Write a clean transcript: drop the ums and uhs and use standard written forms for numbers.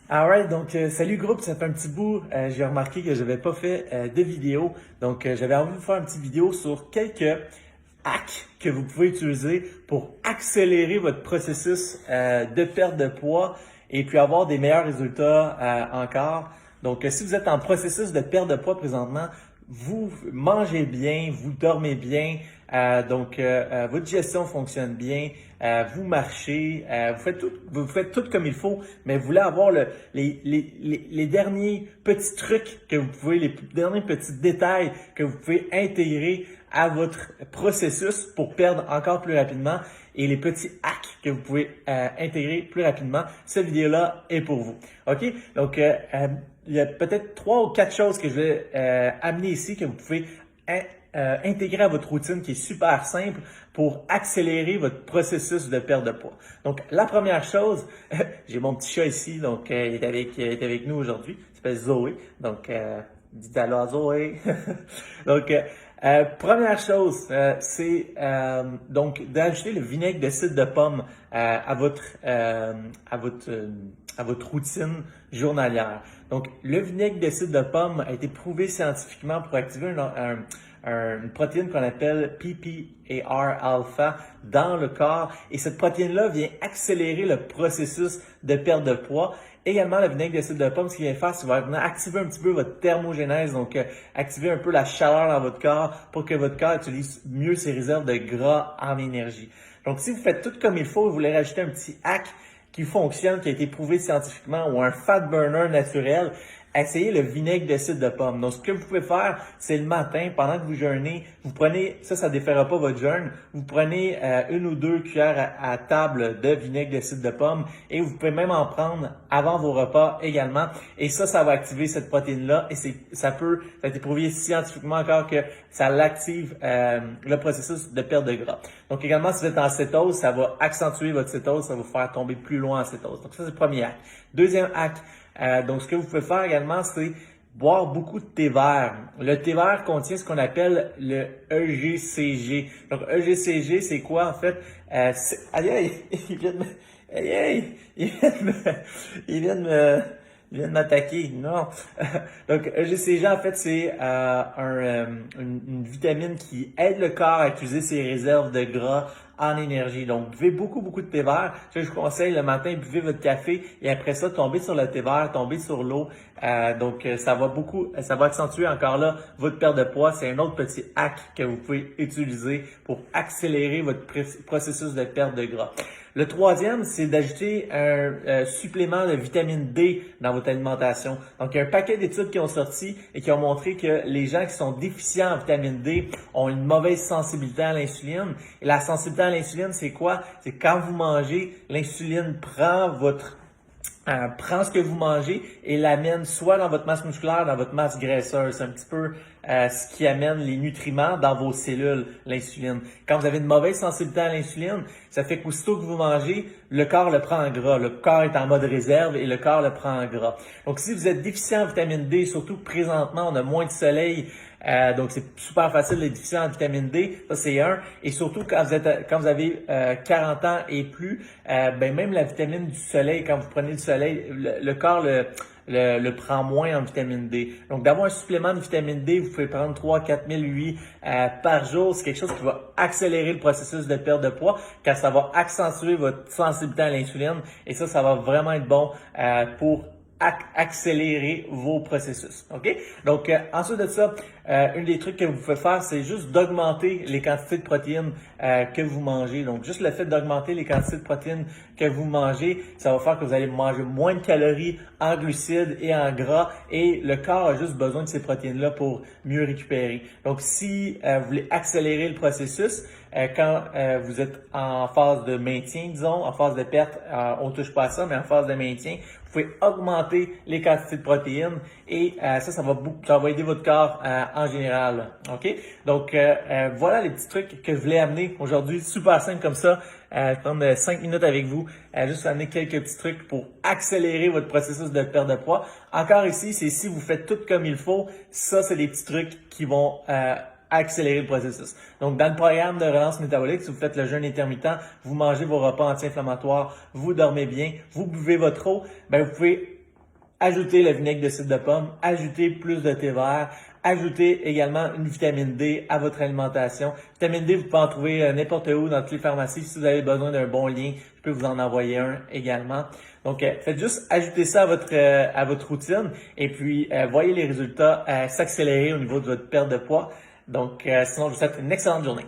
Alright, donc salut groupe, ça fait un petit bout, j'ai remarqué que j'avais pas fait de vidéo, donc j'avais envie de vous faire une petite vidéo sur quelques hacks que vous pouvez utiliser pour accélérer votre processus de perte de poids et puis avoir des meilleurs résultats encore. Donc si vous êtes en processus de perte de poids présentement, vous mangez bien, vous dormez bien, votre digestion fonctionne bien, vous marchez, vous faites tout comme il faut, mais vous voulez avoir les derniers petits trucs que vous pouvez, les derniers petits détails que vous pouvez intégrer à votre processus pour perdre encore plus rapidement et les petits hacks que vous pouvez intégrer plus rapidement. Cette vidéo-là est pour vous. OK? Donc, il y a peut-être 3 ou 4 choses que je vais amener ici que vous pouvez intégrer à votre routine qui est super simple pour accélérer votre processus de perte de poids. Donc, la première chose, j'ai mon petit chat ici, donc il est avec nous aujourd'hui, il s'appelle Zoé, donc dites allô à Zoé. Donc, première chose, c'est donc d'ajouter le vinaigre de cidre de pomme à votre routine journalière. Donc, le vinaigre de cidre de pomme a été prouvé scientifiquement pour activer une protéine qu'on appelle PPAR alpha dans le corps et cette protéine-là vient accélérer le processus de perte de poids. Également, le vinaigre de cidre de pomme, ce qu'il vient faire, c'est qu'il va venir activer un petit peu votre thermogénèse, donc activer un peu la chaleur dans votre corps pour que votre corps utilise mieux ses réserves de gras en énergie. Donc, si vous faites tout comme il faut, vous voulez rajouter un petit hack qui fonctionne, qui a été prouvé scientifiquement, ou un fat burner naturel, essayez le vinaigre de cidre de pomme. Donc, ce que vous pouvez faire, c'est le matin, pendant que vous jeûnez, vous prenez, ça ne défera pas votre jeûne, vous prenez 1 ou 2 cuillères à table de vinaigre de cidre de pomme et vous pouvez même en prendre avant vos repas également. Et ça va activer cette protéine-là et ça a été prouvé scientifiquement encore que ça l'active le processus de perte de gras. Donc, également, si vous êtes en cétose, ça va accentuer votre cétose, ça va vous faire tomber plus loin en cétose. Donc, ça, c'est le premier hack. Deuxième hack, donc, ce que vous pouvez faire également, c'est boire beaucoup de thé vert. Le thé vert contient ce qu'on appelle le EGCG. Donc, EGCG, c'est quoi en fait? Aïe, aïe, il vient de me... Aïe, aïe, il vient de m'attaquer. Non. Donc, EGCG, en fait, c'est une vitamine qui aide le corps à utiliser ses réserves de gras en énergie. Donc, buvez beaucoup de thé vert. Je vous conseille le matin, buvez votre café et après ça, tombez sur le thé vert, tombez sur l'eau. Ça va accentuer encore là votre perte de poids. C'est un autre petit hack que vous pouvez utiliser pour accélérer votre processus de perte de gras. Le troisième, c'est d'ajouter un supplément de vitamine D dans votre alimentation. Donc, il y a un paquet d'études qui ont sorti et qui ont montré que les gens qui sont déficients en vitamine D ont une mauvaise sensibilité à l'insuline. Et la sensibilité à l'insuline, c'est quoi? C'est quand vous mangez, l'insuline prend ce que vous mangez et l'amène soit dans votre masse musculaire, dans votre masse graisseuse. C'est un petit peu ce qui amène les nutriments dans vos cellules, l'insuline. Quand vous avez une mauvaise sensibilité à l'insuline, ça fait qu'aussitôt que vous mangez, le corps le prend en gras. Le corps est en mode réserve et le corps le prend en gras. Donc, si vous êtes déficient en vitamine D, surtout présentement, on a moins de soleil, donc c'est super facile d'être déficient en vitamine D, ça c'est un. Et surtout quand vous avez 40 ans et plus, même la vitamine du soleil, quand vous prenez du soleil, le corps le prend moins en vitamine D. Donc d'avoir un supplément de vitamine D, vous pouvez prendre 3-4 000 UI par jour, c'est quelque chose qui va accélérer le processus de perte de poids, car ça va accentuer votre sensibilité à l'insuline et ça va vraiment être bon pour accélérer vos processus. OK? Donc, ensuite de ça, un des trucs que vous pouvez faire, c'est juste d'augmenter les quantités de protéines que vous mangez. Donc, juste le fait d'augmenter les quantités de protéines que vous mangez, ça va faire que vous allez manger moins de calories en glucides et en gras et le corps a juste besoin de ces protéines-là pour mieux récupérer. Donc, si vous voulez accélérer le processus, quand vous êtes en phase de maintien, disons, en phase de perte, on touche pas à ça, mais en phase de maintien, vous pouvez augmenter les quantités de protéines et ça va aider votre corps en général. OK? Donc, voilà les petits trucs que je voulais amener aujourd'hui, super simple comme ça. Prendre 5 minutes avec vous, juste amener quelques petits trucs pour accélérer votre processus de perte de poids. Encore ici, c'est si vous faites tout comme il faut, ça, c'est des petits trucs qui vont accélérer le processus. Donc, dans le programme de relance métabolique, si vous faites le jeûne intermittent, vous mangez vos repas anti-inflammatoires, vous dormez bien, vous buvez votre eau, vous pouvez ajoutez le vinaigre de cidre de pomme, ajoutez plus de thé vert, ajoutez également une vitamine D à votre alimentation. Vitamine D, vous pouvez en trouver n'importe où dans toutes les pharmacies. Si vous avez besoin d'un bon lien, je peux vous en envoyer un également. Donc, faites juste ajouter ça à votre routine et puis voyez les résultats s'accélérer au niveau de votre perte de poids. Donc, sinon, je vous souhaite une excellente journée.